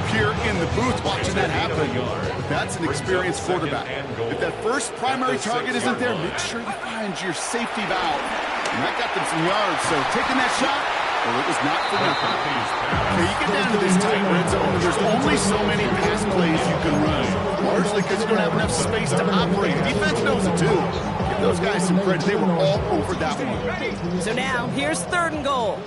here in the booth watching that happen. That's an experienced quarterback. If that first primary target isn't there, make sure you find your safety valve. And that got them some yards, so taking that shot, well, it was not for nothing. Okay, you get down to this tight red zone, and there's only so many pass plays you can run, largely because you don't have enough space to operate. Defense knows it, too. Give those guys some credit. They were all over that one. So now, here's 3rd and goal.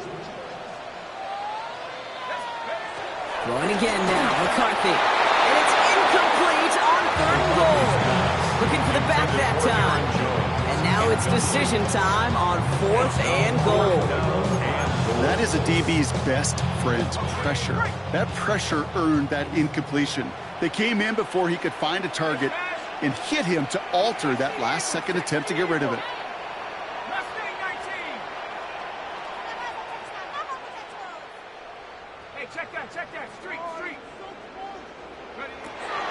Throwing again now, McCarthy. And it's incomplete on 3rd and goal. Looking for the back that time. And now it's decision time on 4th and goal. That is a DB's best friend, pressure. That pressure earned that incompletion. They came in before he could find a target and hit him to alter that last-second attempt to get rid of it.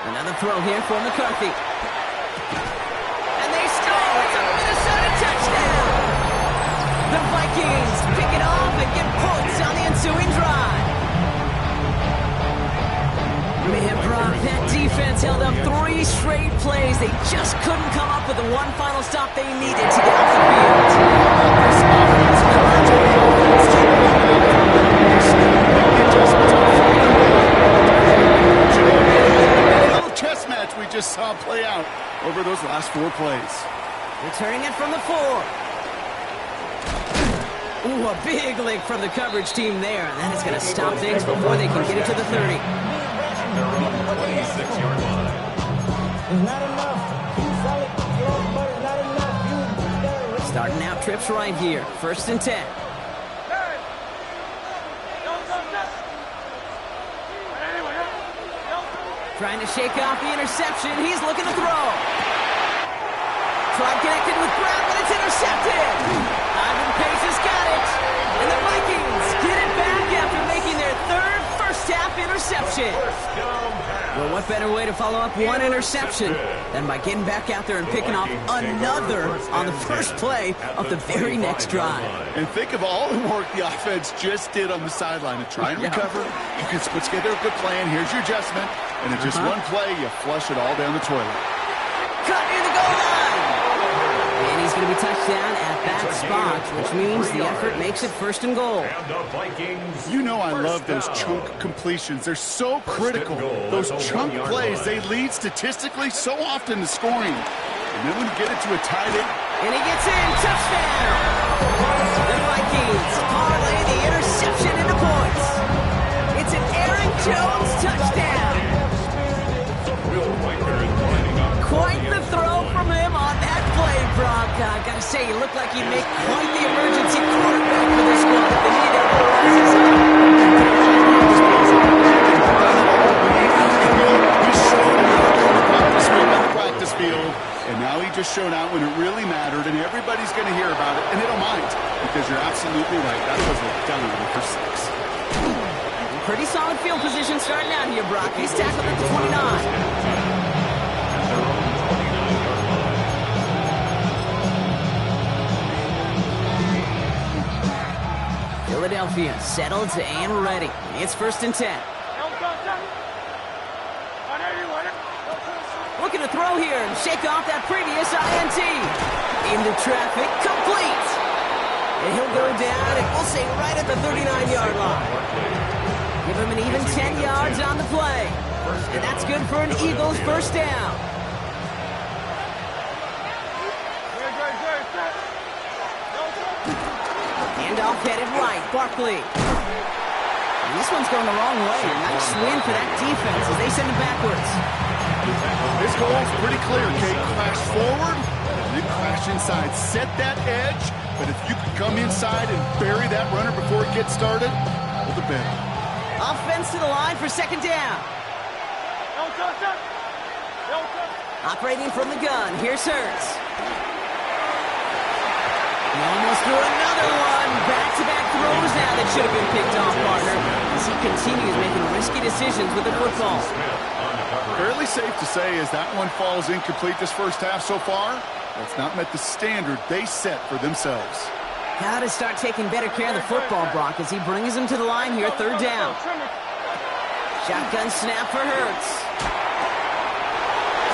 Another throw here for McCarthy. And they score! It's a Minnesota touchdown! The Vikings pick it off and get points on the ensuing drive. Man, Brock, that defense held up 3 straight plays. They just couldn't come up with the one final stop they needed to get off the field. This offense we just saw play out over those last 4 plays. Returning it from the 4. Ooh, a big lick from the coverage team there. And that is going to stop things before they can get it to the 30. Starting out trips right here. 1st and 10. Trying to shake off the interception. He's looking to throw. Tried connected with Brown, but it's intercepted. Ivan Pace has got it. And the Vikings get it back after making their 3rd first-half interception. Well, what better way to follow up one interception than by getting back out there and picking off another on the first play of the very next drive. And think of all the work the offense just did on the sideline to try and recover. You can put together a good plan. Here's your adjustment. And in just one play, you flush it all down the toilet. Cut near the goal line. And he's going to be touched down at that spot, which means the effort makes it 1st and goal. You know I love those chunk completions. They're so critical. Those chunk plays, they lead statistically so often to scoring. And then when you get it to a tight end. And he gets in. Touchdown. The Vikings parlay the interception into points. It's an Aaron Jones touchdown. Quite the throw from him on that play, Brock. I gotta say, he looked like he'd make quite the emergency quarterback for this one. The need to rises up. He showed out on the practice field, and now he just showed out when it really mattered, and everybody's going to hear about it, and they don't mind, because you're absolutely right. That was a dynamite for 6. Pretty solid field position starting out here, Brock. He's tackled at the 29. Philadelphia settled and ready. It's 1st and 10. Looking to throw here and shake off that previous INT. Into traffic, complete. And he'll go down, and we'll say right at the 39-yard line. Give him an even 10 yards on the play. And that's good for an Eagles 1st down. Handoff headed right, Barkley. And this one's going the wrong way. A nice win for that defense as they send it backwards. This goal is pretty clear, Kate. Crash forward, and then crash inside. Set that edge, but if you can come inside and bury that runner before it gets started, all the better. Offense to the line for 2nd down. Operating from the gun, here's Hurts. He almost threw another one. Back-to-back throws now that should have been picked off, partner, as he continues making risky decisions with the football. Fairly safe to say as that one falls incomplete this first half so far, that's not met the standard they set for themselves. Got to start taking better care of the football, Brock, as he brings him to the line here, 3rd down. Shotgun snap for Hurts.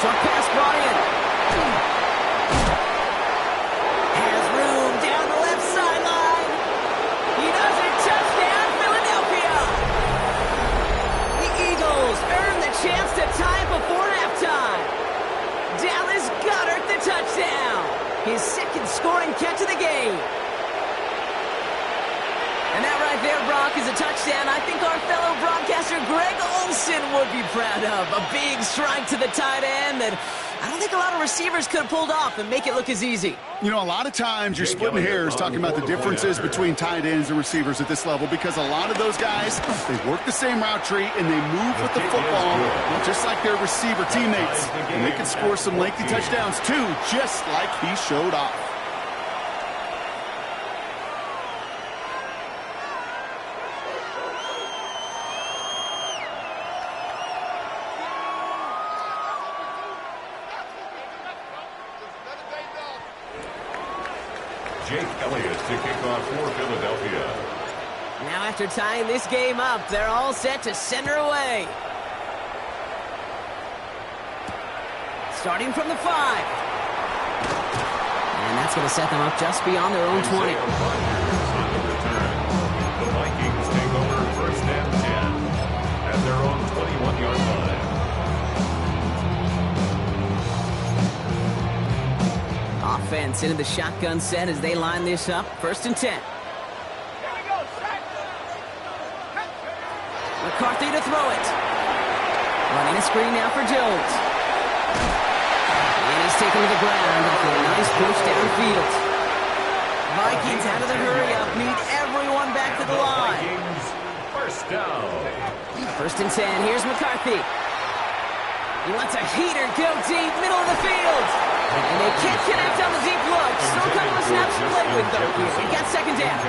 Short pass brought in. Has room down the left sideline. He does it. Touchdown, Philadelphia. The Eagles earn the chance to tie it before halftime. Dallas Goedert the touchdown. His second scoring catch of the game. And that right there, Brock, is a touchdown I think our fellow broadcaster Greg Olsen would be proud of. A big strike to the tight end that I don't think a lot of receivers could have pulled off and make it look as easy. You know, a lot of times you're splitting hairs talking about the differences between tight ends and receivers at this level because a lot of those guys, they work the same route tree and they move with the football just like their receiver teammates. And they can score some lengthy touchdowns too, just like he showed off. Jake Elliott to kick off for Philadelphia. Now after tying this game up, they're all set to center away. Starting from the 5. And that's going to set them up just beyond their own 20. The Vikings take over first and 10 at their own 21-yard line. Offense into the shotgun set as they line this up. First and 10. McCarthy to throw it. Running a screen now for Jones. And he's taken to the ground after a nice push downfield. Vikings out of the hurry-up. Need everyone back to the line. Vikings first down. First and 10. Here's McCarthy. He lets a heater go deep, middle of the field. And they can't connect on the deep look. Still a couple of snaps to play with, though, here. He got second down.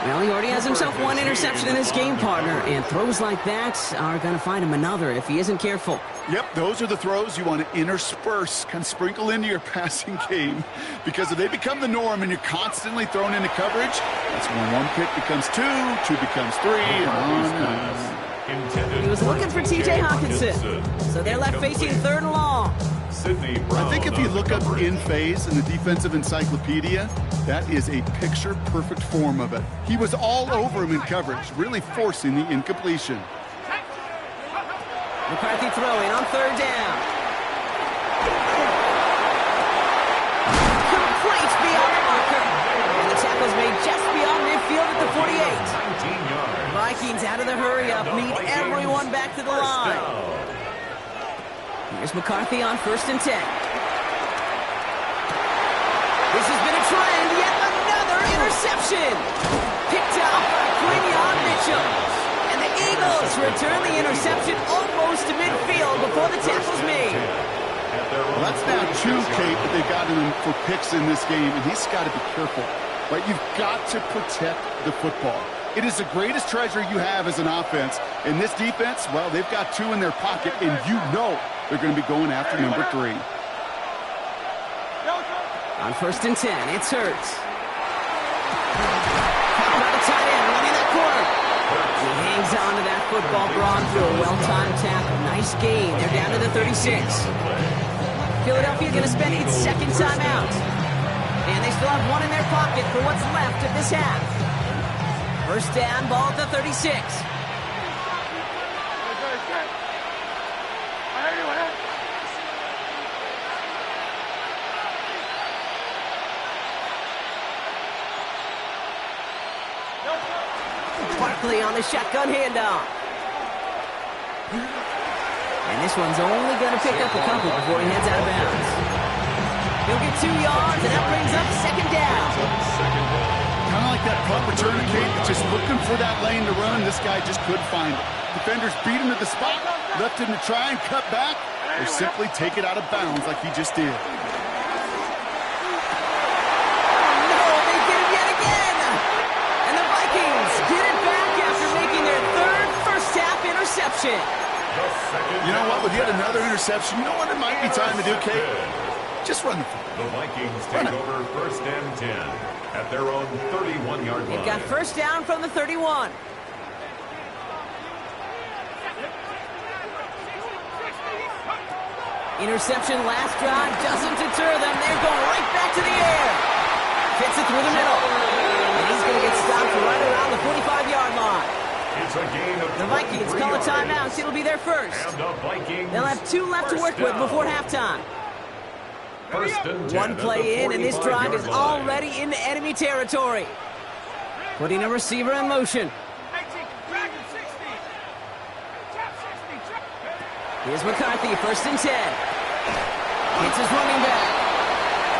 Well, he already has himself one interception in this game, partner. And throws like that are going to find him another if he isn't careful. Yep, those are the throws you want to intersperse, kind of sprinkle into your passing game. Because if they become the norm and you're constantly thrown into coverage, that's when one pick becomes 2, 2 becomes 3, and on and on. He was looking for T.J. Hawkinson. So they're left facing third and long. I think if you look up in phase in the defensive encyclopedia, that is a picture-perfect form of it. He was all over him in coverage, really forcing the incompletion. McCarthy throwing on third down. Complete beyond the marker. And the tackle's made just beyond midfield at the 48. Vikings out of the hurry-up. Need everyone back to the line. Here's McCarthy on first and 10. This has been a trend. Yet another interception. Picked up by Quinyon Mitchell. And the Eagles return the interception almost to midfield before the tackle's made. Well, that's now 2, Kate, that they've got him for picks in this game, and he's got to be careful. Right? You've got to protect the football. It is the greatest treasure you have as an offense. And this defense, well, they've got 2 in their pocket, and you know they're going to be going after number 3. On first and 10, it's Hurts. By the tight end, running that corner. He hangs on to that football, Braun, through a well-timed tackle. Nice gain. They're down to the 36. Philadelphia going to spend its second timeout. And they still have one in their pocket for what's left of this half. First down, ball at the 36. Barkley on the shotgun handoff. And this one's only going to pick up a couple before he heads out of bounds. He'll get 2 yards, and that brings up second down. Kind of like that punt return, Kate, just looking for that lane to run. This guy just couldn't find it. Defenders beat him to the spot, left him to try and cut back, or simply take it out of bounds like he just did. No, they did it yet again. And the Vikings get it back after making their third first-half interception. You know what? With yet another interception, you know what it might be time to do, Kate? Just run the football. The Vikings take over first and 10 at their own 31-yard line. They've got first down from the 31. Interception last drive doesn't deter them. They're going right back to the air. Fits it through the middle. And he's going to get stopped right around the 45-yard line. It's a gain of The Vikings call a timeout. It'll be their first. And the Vikings They'll have 2 left to work with before halftime. First and 10 One play in, and this drive is 45-yard line. already into enemy territory. Putting a receiver in motion. Here's McCarthy, first and 10. Hits his running back.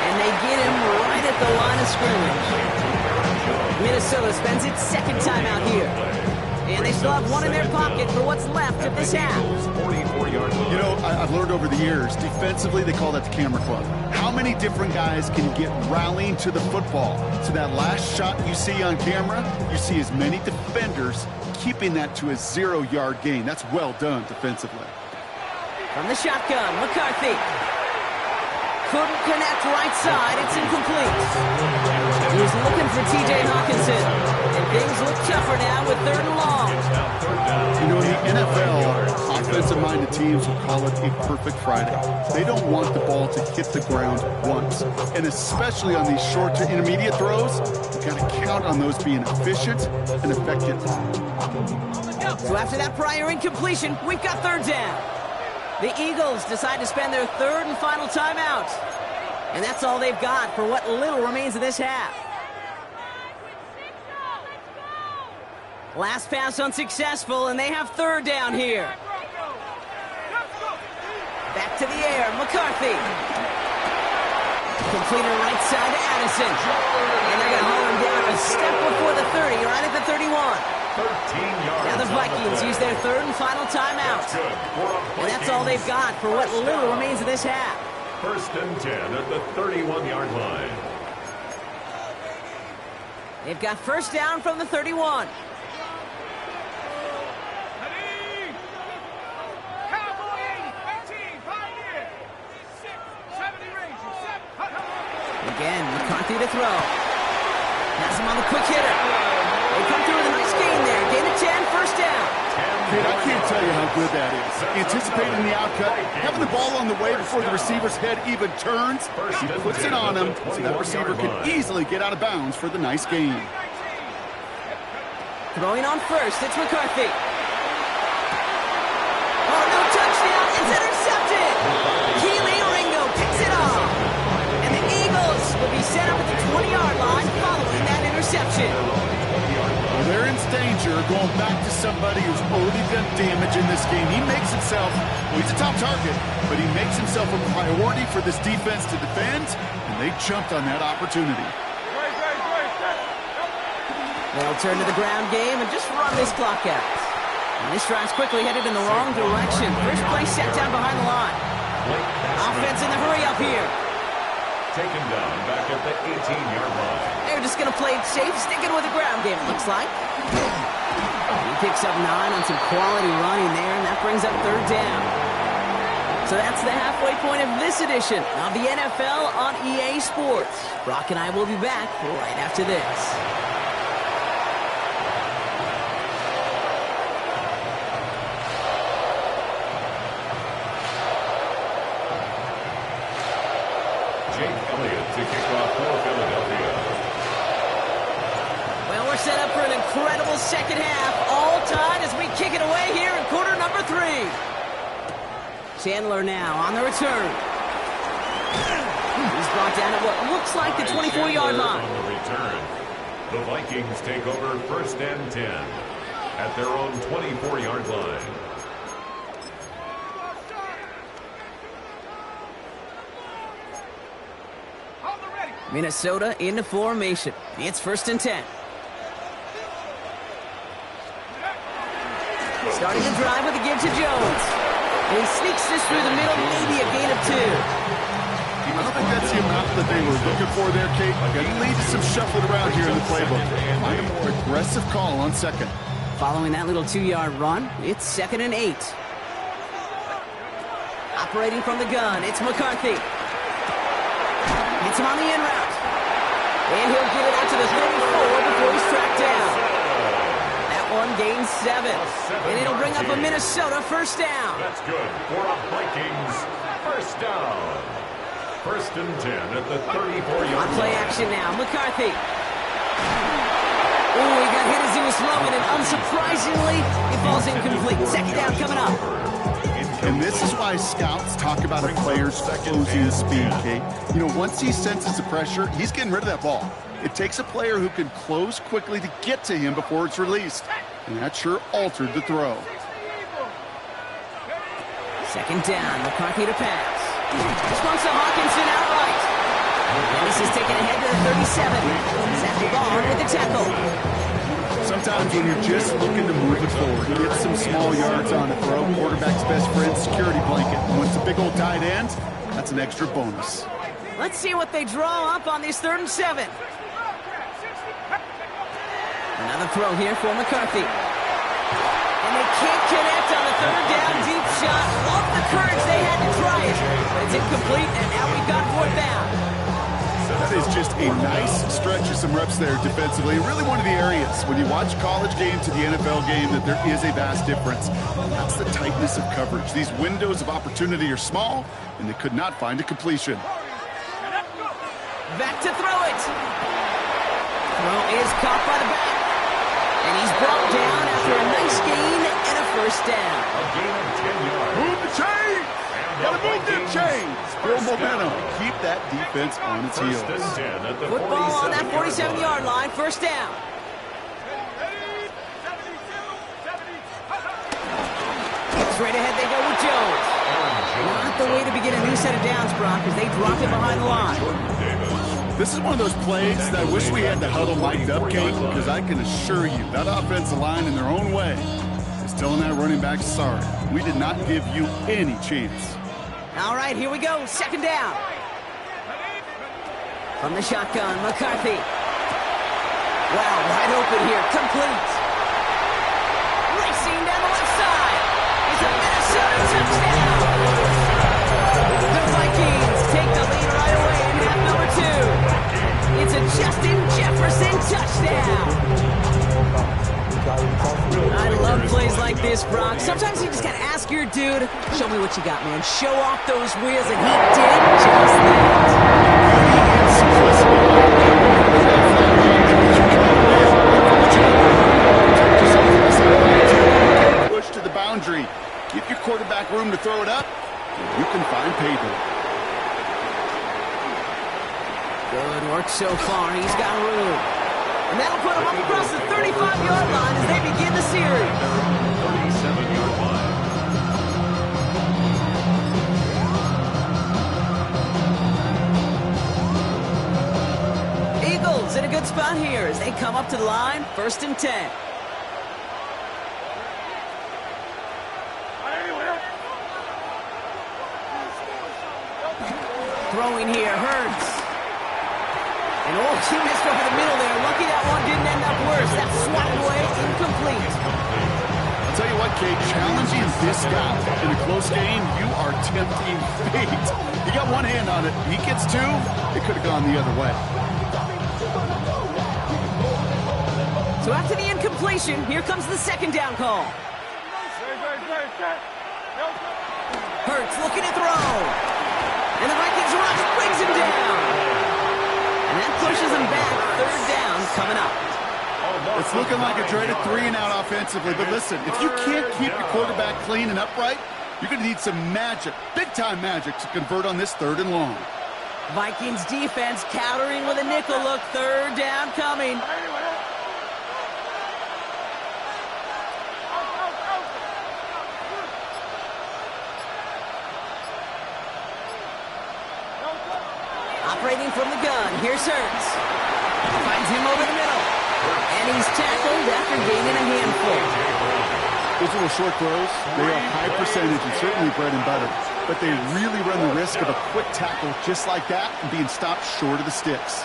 And they get him right at the line of scrimmage. Minnesota spends its second timeout here. And they still have one in their pocket for what's left of this half. 44-yard line. You know, I've learned over the years, defensively, they call that the camera club. How many different guys can get rallying to the football? So that last shot you see on camera, you see as many defenders keeping that to a 0-yard gain. That's well done defensively. From the shotgun, McCarthy. Couldn't connect right side. It's incomplete. He was looking for T.J. Hawkinson. And things look tougher now with 3rd and long. You know, in the NFL, offensive-minded teams will call it a perfect Friday. They don't want the ball to hit the ground once. And especially on these short to intermediate throws, you've got to count on those being efficient and effective. So after that prior incompletion, we've got 3rd down. The Eagles decide to spend their 3rd and final timeout. And that's all they've got for what little remains of this half. Last pass unsuccessful, and they have 3rd down here. Back to the air, McCarthy. Completed right side to Addison. And they're going to haul him down a step before the 30, right at the 31. 13 yards. Now the Vikings use their 3rd and final timeout. And that's all they've got for what little remains of this half. First and 10 at the 31-yard line. They've got 1st down from the 31. Again, McCarthy to throw. Pass him on the quick hitter. They come through with a nice gain there. Gain of 10, 1st down. Kid, I can't tell you how good that is. Anticipating the outcut, having the ball on the way before the receiver's head even turns. He puts it on him, so that receiver can easily get out of bounds for the nice gain. Throwing on first, it's McCarthy. Oh, no touchdown. It's intercepted. Keely Ringo picks it off. And the Eagles will be set up at the 20-yard line following that interception. Well, they're in danger going back to somebody who's already done damage in this game. He makes himself, well, he's a top target, but he makes himself a priority for this defense to defend, and they jumped on that opportunity. They'll turn to the ground game and just run this clock out. And this drive's quickly headed in the wrong direction. First play set down behind the line. Offense in the hurry up here. Taken down back at the 18-yard line. They're just going to play it safe, sticking with the ground game, it looks like. He picks up 9 on some quality running there, and that brings up 3rd down. So that's the halfway point of this edition of the NFL on EA Sports. Brock and I will be back right after this. Jake Elliott to kick off for Philadelphia. Well, we're set up for an incredible second half. All tied as we kick it away here in quarter number 3. Chandler now on the return. He's brought down at what looks like the 24-yard line. On the return, the Vikings take over 1st and 10 at their own 24-yard line. Minnesota into formation. It's 1st and 10. Starting to drive with a give to Jones. And he sneaks this through the middle, maybe a gain of 2. I don't think that's the amount that they were looking for there, Kate. Got to lead to some shuffling around here in the playbook. Find a more aggressive call on 2nd. Following that little 2-yard run, it's 2nd and 8. Operating from the gun, it's McCarthy. Hits him on the in route. And he'll get it out to the 34 before he's tracked down. That one gain 7. And it'll bring up a Minnesota first down. That's good for a Vikings first down. First and 10 at the 34-yard line. On play action now. McCarthy. Oh, he got hit as he was throwing, and unsurprisingly, he falls incomplete. Second down coming up. And this is why scouts talk about a player's closing speed, Kate. You know, once he senses the pressure, he's getting rid of that ball. It takes a player who can close quickly to get to him before it's released. And that sure altered the throw. Second down, McCarthy to pass. Response to Hawkinson outright. And this is taken ahead to the 37. Zach Bond with the tackle. Sometimes when you're just looking to move it forward, get some small yards on a throw, quarterback's best friend, security blanket. And when it's a big old tight end, that's an extra bonus. Let's see what they draw up on this 3rd and 7. Another throw here for McCarthy. And they can't connect on the 3rd down deep shot. Love the courage they had to try it. But it's incomplete, and now we've got 4th down. That is just a nice stretch of some reps there defensively. Really one of the areas when you watch college game to the NFL game that there is a vast difference. That's the tightness of coverage. These windows of opportunity are small, and they could not find a completion. Back to throw it. Throw is caught by the back. And he's brought down after a nice gain and a first down. A gain of 10 yards. Move the chain! Gotta move them chains! Build momentum. Keep that defense on its heels. First and 10 at the Football on that 47-yard line. First down. Straight ahead they go with Jones. Not the way to begin a new set of downs, Brock, as they drop it behind the line. This is one of those plays that I wish we had the huddle mic'd up, Kate, because I can assure you that offensive line in their own way is telling that running back, sorry, we did not give you any chance. All right, here we go. Second down. From the shotgun, McCarthy. Wow, wide open here. Complete. Racing down the left side. It's a Minnesota touchdown. The Vikings take the lead right away in half number 2. It's a Justin Jefferson touchdown. I love plays like this, Brock. Sometimes you just got to ask your dude, show me what you got, man. Show off those wheels, and he did just that. Push to the boundary. Give your quarterback room to throw it up, and you can find pay dirt. Good work so far. He's got room. And that'll put him up across the 35-yard line as they begin the series. 37-yard line. Eagles in a good spot here as they come up to the line. 1st and 10. Throwing here, Hurts. And oh, he missed over the middle there. Lucky that one didn't end up worse. That's swatted away, incomplete. I'll tell you what, Kate, challenging this guy in a close game, you are tempting fate. He got one hand on it. He gets 2, it could have gone the other way. So after the incompletion, here comes the second down call. Hurts looking to throw. And the Vikings rush brings him down. And that pushes him back. 3rd down coming up. It's looking like a dreaded 3-and-out offensively, but listen, if you can't keep your quarterback clean and upright, you're going to need some magic, big-time magic, to convert on this 3rd and long. Vikings defense countering with a nickel look. 3rd down coming. Operating from the gun, here's Hurts. Finds him over the middle. And he's tackled after gaining a handful. Those little short throws, they are high percentage and certainly bread and butter. But they really run the risk of a quick tackle just like that and being stopped short of the sticks.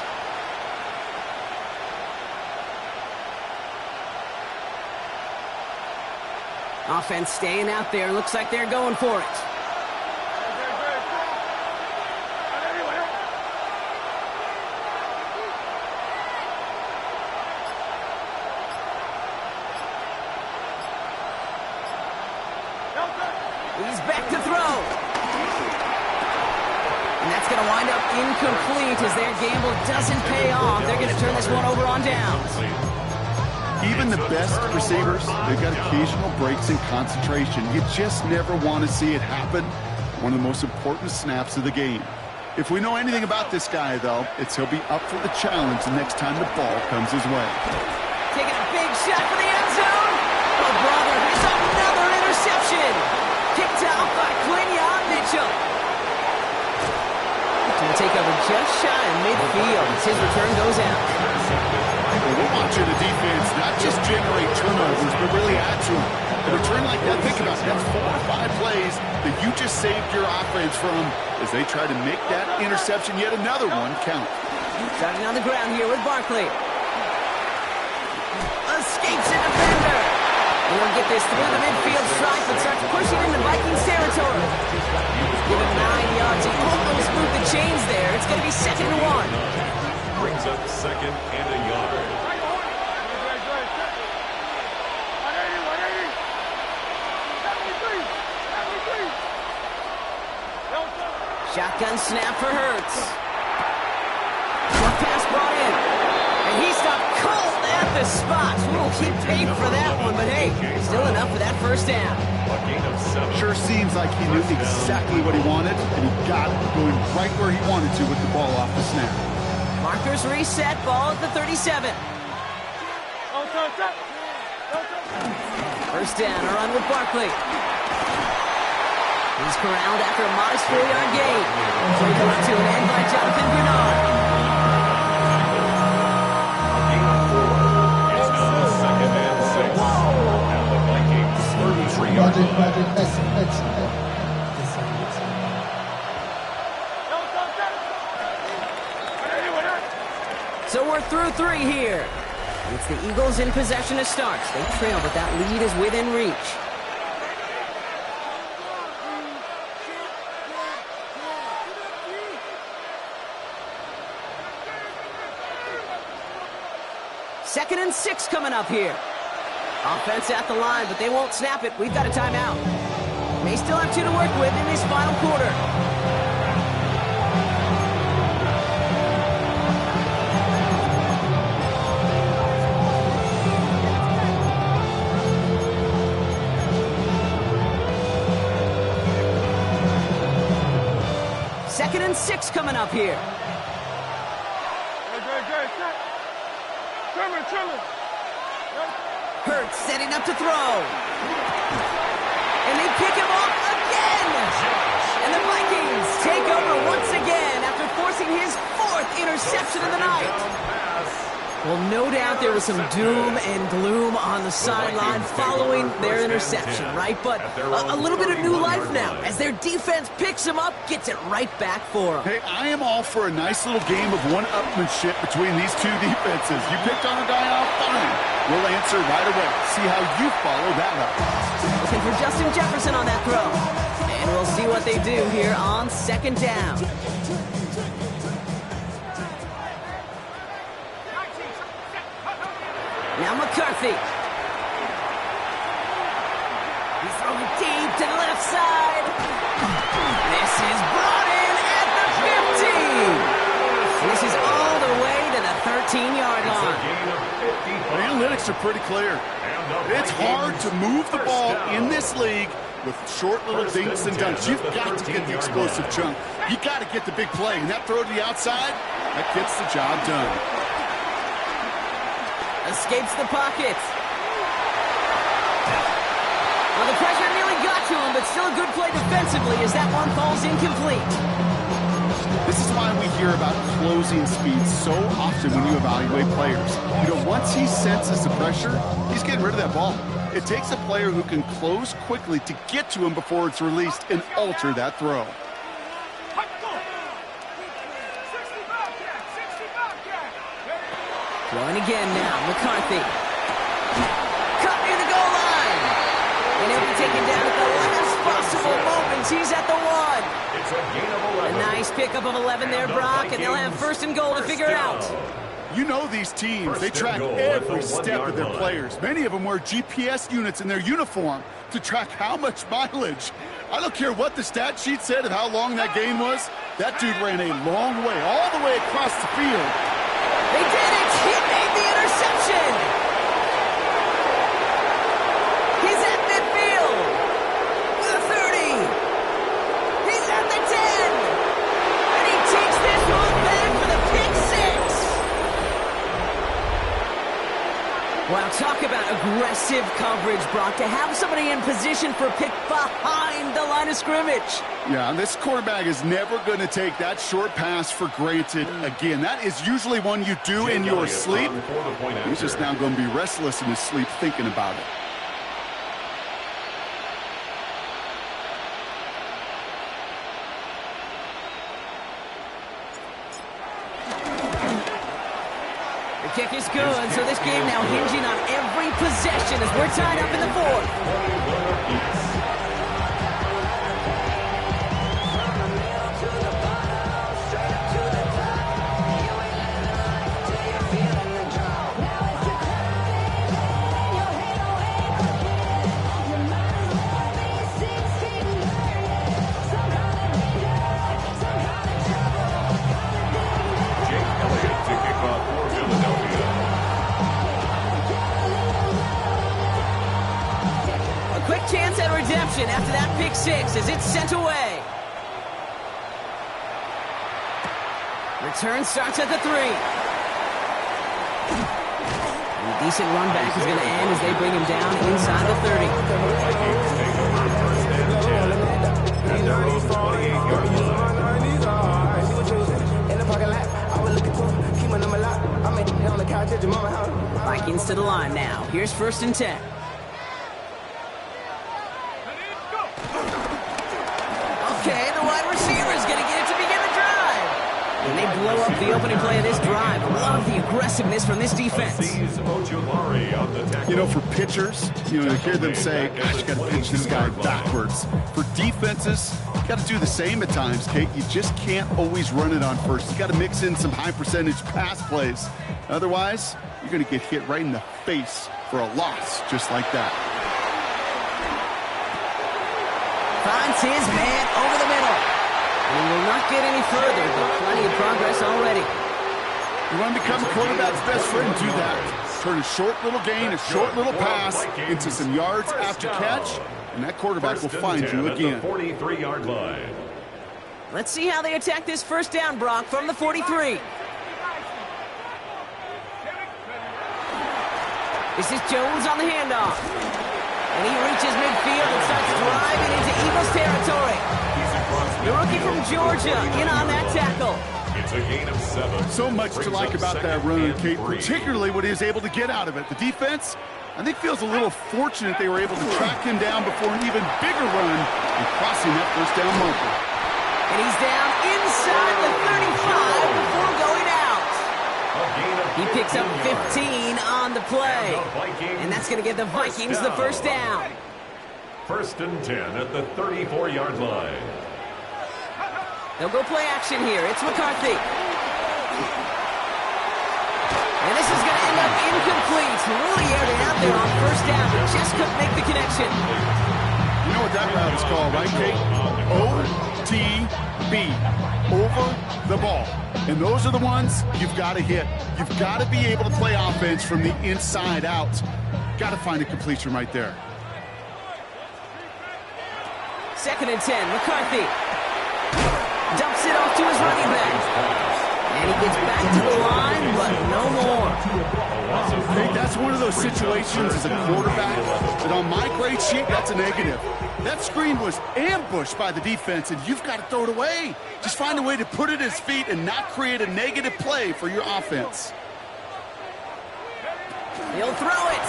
Offense staying out there. Looks like they're going for it. He's back to throw. And that's going to wind up incomplete as their gamble doesn't pay off. They're going to turn this one over on downs. Even the best receivers, they've got occasional breaks in concentration. You just never want to see it happen. One of the most important snaps of the game. If we know anything about this guy, though, it's he'll be up for the challenge the next time the ball comes his way. Taking a big shot for the end zone. Oh, brother, here's another interception. Kicked out by Quinion Mitchell. To take over just shy of midfield as his return goes out. Well, we're watching the defense not just generate turnovers, but really add to them. A return like that, think about it, that's 4 or 5 plays that you just saved your offense from as they try to make that interception, yet another one, count. Starting on the ground here with Barkley. Escapes a defender. And he'll get this through the midfield stripe and starts pushing into Vikings territory. Give him 9 yards. He almost moved the chains there. It's going to be 2nd and 1. Brings up 2nd and a yard. Shotgun snap for Hurts. Short pass brought in. And he stopped cold at the spot. We'll keep paying for that one, but hey, still enough for that first down. A gain of 7. Sure seems like he knew exactly what he wanted, and he got it going right where he wanted to with the ball off the snap. Markers reset, ball at the 37. First down, a run with Barkley. He's corralled after a modest 4-yard gain. Play come to an end by Jonathan Bernard. Gain of 4. It's now 2nd and 6. And the Vikings 33-yard line. So we're through 3 here. It's the Eagles in possession to start. They trail, but that lead is within reach. Second and 6 coming up here. Offense at the line, but they won't snap it. We've got a timeout. They still have 2 to work with in this final quarter. Second and 6 coming up here. Hurts setting up to throw. And they pick him off again. And the Vikings take over once again after forcing his 4th interception of the night. Well, no doubt there was some doom and gloom on the sideline following their interception, right? But a little bit of new life now as their defense picks him up, gets it right back for them. Hey, I am all for a nice little game of one-upmanship between these 2 defenses. You picked on a guy out, fine. We'll answer right away. See how you follow that up. Looking for Justin Jefferson on that throw. And we'll see what they do here on 2nd down. Now McCarthy. He's throwing deep to the left side. This is brought in at the 50. And this is all the way to the 13-yard line. The analytics are pretty clear. It's hard to move the ball in this league with short little dinks and dunks. You've got to get the explosive chunk. You got to get the big play. And that throw to the outside, that gets the job done. Escapes the pocket. Well, the pressure nearly got to him, but still a good play defensively as that one falls incomplete. This is why we hear about closing speed so often when you evaluate players. You know, once he senses the pressure, he's getting rid of that ball. It takes a player who can close quickly to get to him before it's released and alter that throw. Throwing again now, McCarthy. Cut near the goal line. And he'll be taken down at the last possible moment. He's at the 1. It's a gain of 11. A nice pickup of 11 there, Brock, and they'll have 1st and goal to figure it out. You know these teams, they track every step of their players. Many of them wear GPS units in their uniform to track how much mileage I don't care what the stat sheet said of how long that game was. That dude ran a long way, all the way across the field. They did it! He made the interception! He's at midfield! The 30! He's at the 10! And he takes this one back for the pick six! Wow, talk about aggressive coverage, Brock. To have somebody in position for a pick behind the line of scrimmage. Yeah, this quarterback is never going to take that short pass for granted again. That is usually one you do in your sleep. He's just now going to be restless in his sleep thinking about it. The kick is good, so this game now hinging on every possession as we're tied up in the fourth. Chance at redemption after that pick six as it's sent away. Return starts at the 3. And a decent run back is going to end as they bring him down inside the 30. Vikings to the line now. Here's 1st and 10. Okay, the wide receiver is going to get it to begin the drive. And they blow up the opening play of this drive. Love the aggressiveness from this defense. You know, for pitchers, you hear them say, gosh, you got to pitch this guy backwards. For defenses, you got to do the same at times, Kate. You just can't always run it on first. You got to mix in some high percentage pass plays. Otherwise, you're going to get hit right in the face for a loss just like that. Finds his man over the middle. And he will not get any further, but plenty of progress already. You want to become a quarterback's best friend, do that. Turn a short little gain, a short little pass into some yards after catch, and that quarterback will find you again. 43-yard line. Let's see how they attack this first down, Brock, from the 43. This is Jones on the handoff. And he reaches midfield and starts driving into Eagles territory. The rookie from Georgia in on that tackle. It's a gain of 7. So much to like about that run, Kate, particularly what he was able to get out of it. The defense, I think, feels a little fortunate they were able to track him down before an even bigger run and crossing that first down marker. And he's down inside the 35 before going out. He picks up 15 on the play. And that's going to give the Vikings the first down. 1st and 10 at the 34-yard line. They'll go play action here. It's McCarthy. And this is going to end up incomplete. Really aired it out there on first down, but just couldn't make the connection. You know what that route is called, right, Kate? OTB. Over the ball. And those are the ones you've got to hit. You've got to be able to play offense from the inside out. Got to find a completion right there. 2nd and 10, McCarthy. Dumps it off to his running back. And he gets back to the line, but no more. Hey, that's one of those situations as a quarterback that on my grade sheet, that's a negative. That screen was ambushed by the defense, and you've got to throw it away. Just find a way to put it at his feet and not create a negative play for your offense. He'll throw it.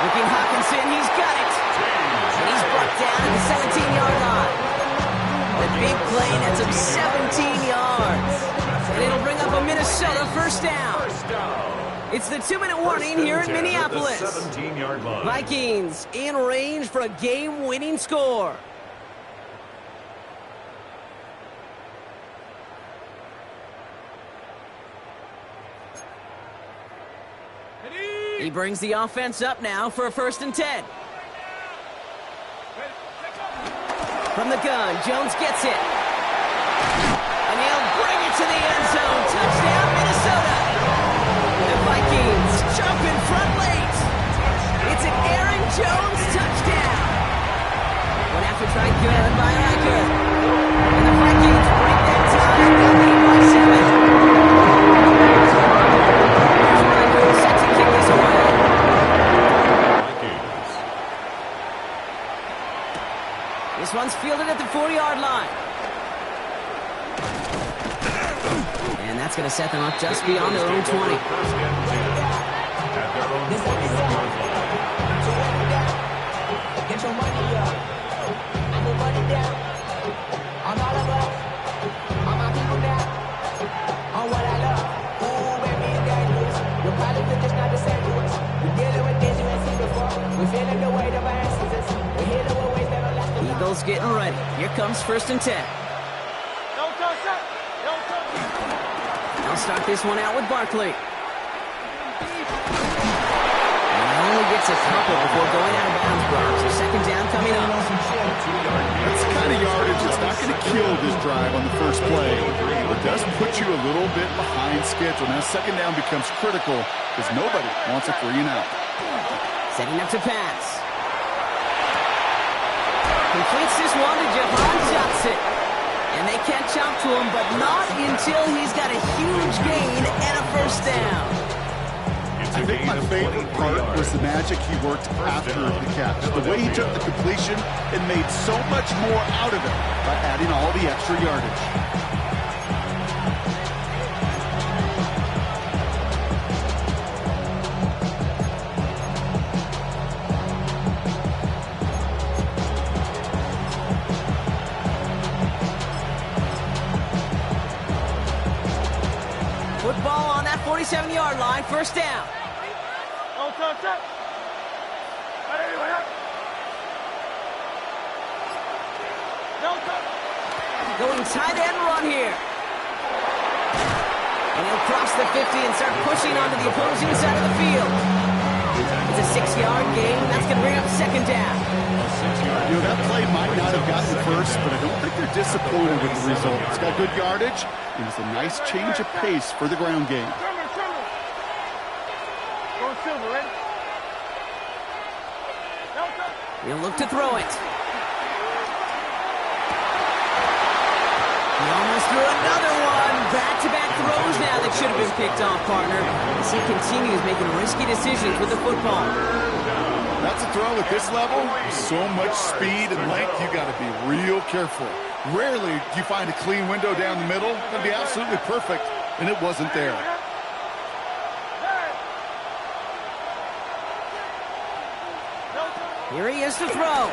Looking Hawkinson, he's got it. And he's brought down at the 17-yard line. A big play nets him 17 yards. And it'll bring up a Minnesota first down. It's the 2-minute warning here in Minneapolis. 17-yard line. Vikings in range for a game-winning score. He brings the offense up now for a 1st and 10. From the gun, Jones gets it. And he'll bring it to the end zone. Touchdown, Minnesota. The Vikings jump in front late. It's an Aaron Jones touchdown. One after tried good by Riker. And the Vikings break that tie. They'll lead by 7. Here's Riker set to kick this away. This one's fielded at the 40-yard line. And that's going to set them up just beyond their own 20. Get your money up. I put money down. On all of us. On my people now. On what I love. Ooh, baby, it's dangerous. Your politics is not the same to us. We're dealing with things you ain't seen before. We're feeling the weight of our ancestors. We're here to ways that don't last. Eagles getting ready. Here comes 1st and 10. Don't touch that. Don't touch that. They'll start this one out with Barkley. Only gets a couple before going out of bounds, Brock. So 2nd down coming up. That's the kind of yardage that's not going to kill this drive on the first play. It does put you a little bit behind schedule. Now 2nd down becomes critical because nobody wants a 3 and out. Setting up to pass. Completes this one to Jahan Johnson. And they can't jump to him, but not until he's got a huge gain and a 1st down. I think my favorite part was the magic he worked after the catch. The way he took the completion and made so much more out of it by adding all the extra yardage. Football on that 47-yard line, 1st down. Going tight end run here. And he'll cross the 50 and start pushing onto the opposing side of the field. It's a 6-yard gain. That's going to bring up 2nd down. You know, that play might not have gotten first, but I don't think they're disappointed with the result. It's got good yardage, and it's a nice change of pace for the ground game. He'll look to throw it. He almost threw another one. Back-to-back throws now that should have been picked off, partner. As he continues making risky decisions with the football. That's a throw at this level. So much speed and length, you got to be real careful. Rarely do you find a clean window down the middle. That'd be absolutely perfect, and it wasn't there. Here he is to throw.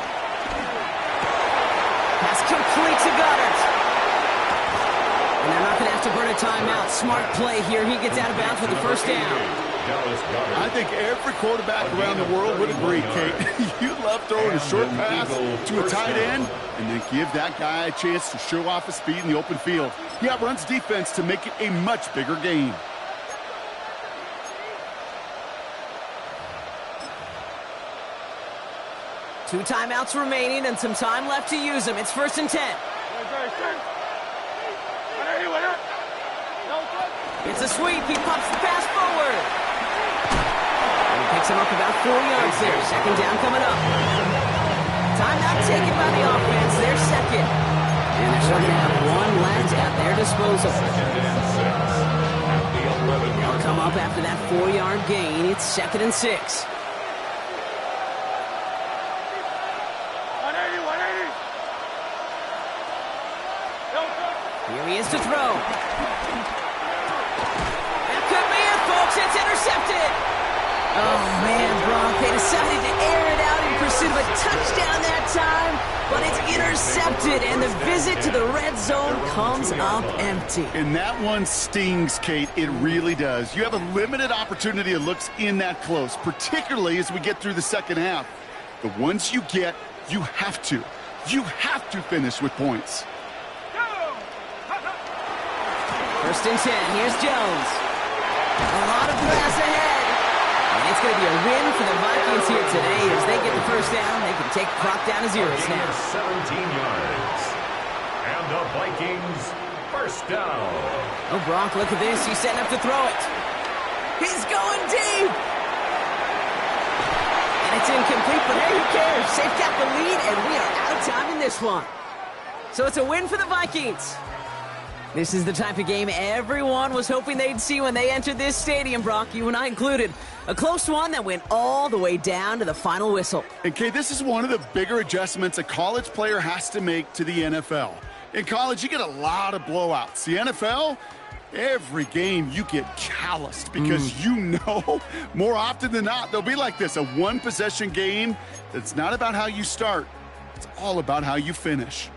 Pass complete to Goddard. And they're not going to have to burn a timeout. Smart play here. He gets out of bounds with the 1st down. I think every quarterback around the world would agree, Kate. You love throwing a short pass to a tight end and then give that guy a chance to show off his speed in the open field. He outruns defense to make it a much bigger game. Two timeouts remaining and some time left to use them. It's 1st and 10. It's a sweep. He pops the pass forward. And he picks him up about 4 yards there. 2nd down coming up. Timeout taken by the offense. They're 2nd. And they're still going to have one left at their disposal. They'll come up after that 4-yard gain. It's 2nd and 6. Here he is to throw. That could be it, folks. It's intercepted. Oh, man, Brock. They decided to air it out in pursuit of a touchdown that time, but it's intercepted, and the visit to the red zone comes up empty. And that one stings, Kate. It really does. You have a limited opportunity that looks in that close, particularly as we get through the 2nd half. The ones you get, you have to finish with points. 1st and 10. Here's Jones. A lot of grass ahead. And it's going to be a win for the Vikings here today as they get the first down. They can take the clock down to zeros Gain now. of 17 yards. And the Vikings first down. Oh, Gronk, look at this. He's setting up to throw it. He's going deep. And it's incomplete, but hey, who cares? They've got the lead, and we are out of time in this one. So it's a win for the Vikings. This is the type of game everyone was hoping they'd see when they entered this stadium, Brock, you and I included. A close one that went all the way down to the final whistle. And Kay, this is one of the bigger adjustments a college player has to make to the NFL. In college, you get a lot of blowouts. The NFL, every game you get calloused because you know more often than not they'll be like this, a one-possession game that's not about how you start. It's all about how you finish.